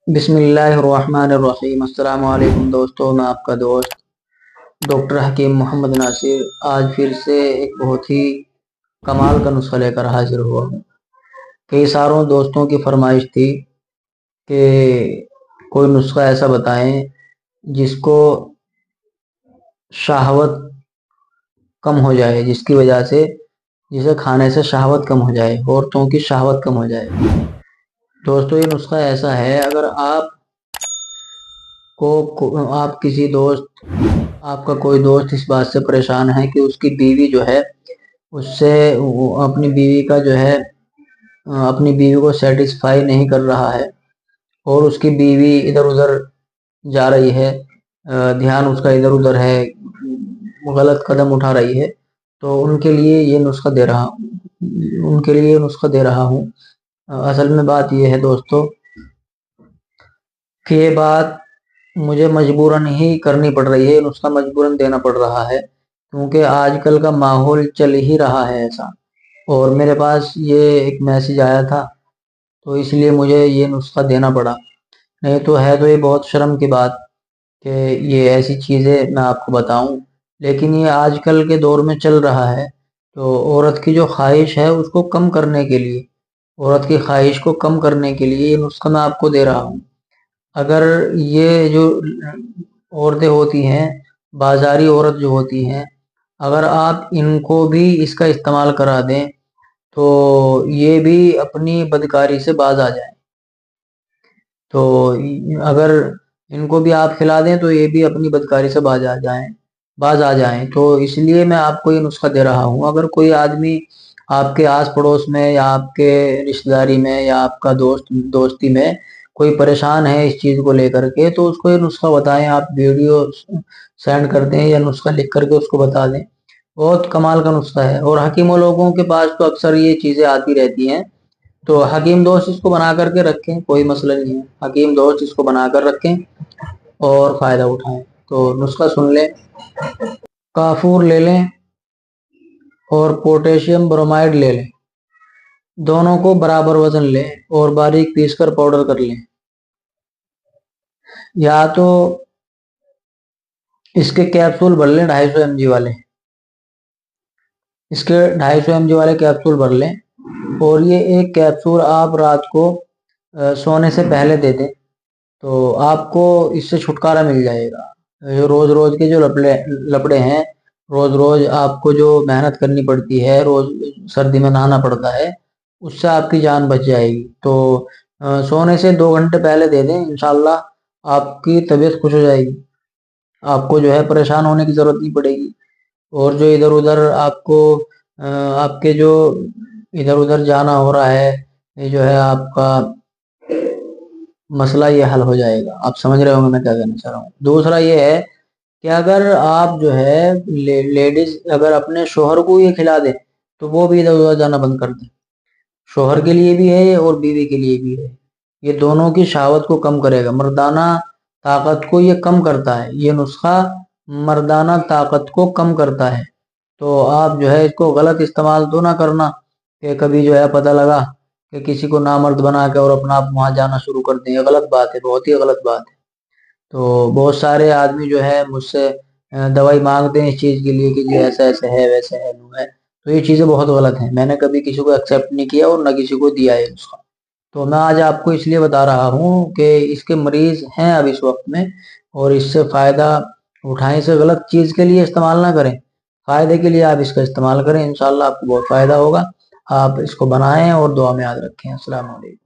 बिस्मिल्लाहिर्रहमानिर्रहीम। अस्सलाम वालेकुम दोस्तों, मैं आपका दोस्त डॉक्टर हकीम मोहम्मद नासिर आज फिर से एक बहुत ही कमाल का नुस्खा लेकर हाजिर हुआ हूँ। कई सारों दोस्तों की फरमाइश थी कि कोई नुस्खा ऐसा बताएं जिसको शहावत कम हो जाए, जिसकी वजह से जिसे खाने से शहावत कम हो जाए, औरतों की शहावत कम हो जाए। दोस्तों, ये नुस्खा ऐसा है, अगर आप किसी दोस्त आपका कोई दोस्त इस बात से परेशान है कि उसकी बीवी जो है उससे अपनी बीवी का जो है अपनी बीवी को सेटिस्फाई नहीं कर रहा है और उसकी बीवी इधर उधर जा रही है, ध्यान उसका इधर उधर है, गलत कदम उठा रही है, तो उनके लिए ये नुस्खा दे रहा हूँ। असल में बात यह है दोस्तों कि ये बात मुझे मजबूरन ही करनी पड़ रही है, नुस्खा मजबूरन देना पड़ रहा है क्योंकि आजकल का माहौल चल ही रहा है ऐसा। और मेरे पास ये एक मैसेज आया था तो इसलिए मुझे ये नुस्खा देना पड़ा। नहीं तो है तो ये बहुत शर्म की बात कि ये ऐसी चीज़ें मैं आपको बताऊं, लेकिन ये आजकल के दौर में चल रहा है। तो औरत की जो ख्वाहिश है उसको कम करने के लिए, औरत की ख्वाहिश को कम करने के लिए ये नुस्खा मैं आपको दे रहा हूँ। अगर ये जो औरतें होती हैं, बाजारी औरत जो होती हैं, अगर आप इनको भी इसका इस्तेमाल करा दें तो ये भी अपनी बदकारी से बाज आ जाए। तो अगर इनको भी आप खिला दें तो ये भी अपनी बदकारी से बाज आ जाएं। तो इसलिए मैं आपको ये नुस्खा दे रहा हूँ। अगर कोई आदमी आपके आस पड़ोस में या आपके रिश्तेदारी में या आपका दोस्ती में कोई परेशान है इस चीज़ को लेकर के, तो उसको ये नुस्खा बताएं। आप वीडियो सेंड कर दें या नुस्खा लिख करके उसको बता दें। बहुत कमाल का नुस्खा है और हकीमों लोगों के पास तो अक्सर ये चीज़ें आती रहती हैं। तो हकीम दोस्त इसको बना करके रखें, कोई मसला नहीं है। हकीम दोस्त इसको बना कर रखें और फ़ायदा उठाएं। तो नुस्खा सुन लें। काफूर ले लें और पोटेशियम ब्रोमाइड ले लें, दोनों को बराबर वजन लें और बारीक पीस कर पाउडर कर लें। या तो इसके कैप्सूल भर लें 250 mg वाले, इसके 250 mg वाले कैप्सूल भर लें और ये एक कैप्सूल आप रात को सोने से पहले दे दें तो आपको इससे छुटकारा मिल जाएगा। जो रोज रोज के जो लपड़े हैं, रोज रोज आपको जो मेहनत करनी पड़ती है, रोज सर्दी में नहाना पड़ता है, उससे आपकी जान बच जाएगी। तो सोने से 2 घंटे पहले दे दें, इंशाल्लाह आपकी तबीयत खुश हो जाएगी। आपको जो है परेशान होने की ज़रूरत नहीं पड़ेगी। और जो इधर उधर आपको आपके जो इधर उधर जाना हो रहा है, ये जो है आपका मसला ये हल हो जाएगा। आप समझ रहे होंगे मैं क्या कहना चाह रहा हूँ। दूसरा ये है कि अगर आप जो है लेडीज अगर अपने शोहर को ये खिला दें तो वो भी इधर उधर जाना बंद कर दें। शोहर के लिए भी है और बीवी के लिए भी है। ये दोनों की शहावत को कम करेगा, मर्दाना ताकत को ये कम करता है। ये नुस्खा मर्दाना ताकत को कम करता है। तो आप जो है इसको गलत इस्तेमाल तो ना करना कि कभी जो है पता लगा कि किसी को नामर्द बना के और अपना आप वहां जाना शुरू कर दें। ये गलत बात है, बहुत ही गलत बात है। तो बहुत सारे आदमी जो है मुझसे दवाई मांगते हैं इस चीज़ के लिए कि जी ऐसा ऐसा है, वैसे है, यूं है। तो ये चीज़ें बहुत गलत हैं। मैंने कभी किसी को एक्सेप्ट नहीं किया और ना किसी को दिया है उसका। तो मैं आज आपको इसलिए बता रहा हूँ कि इसके मरीज हैं अब इस वक्त में और इससे फ़ायदा उठाएं। इसे गलत चीज़ के लिए इस्तेमाल ना करें, फ़ायदे के लिए आप इसका इस्तेमाल करें, इंशाल्लाह आपको बहुत फ़ायदा होगा। आप इसको बनाएं और दुआ में याद रखें। अस्सलाम वालेकुम।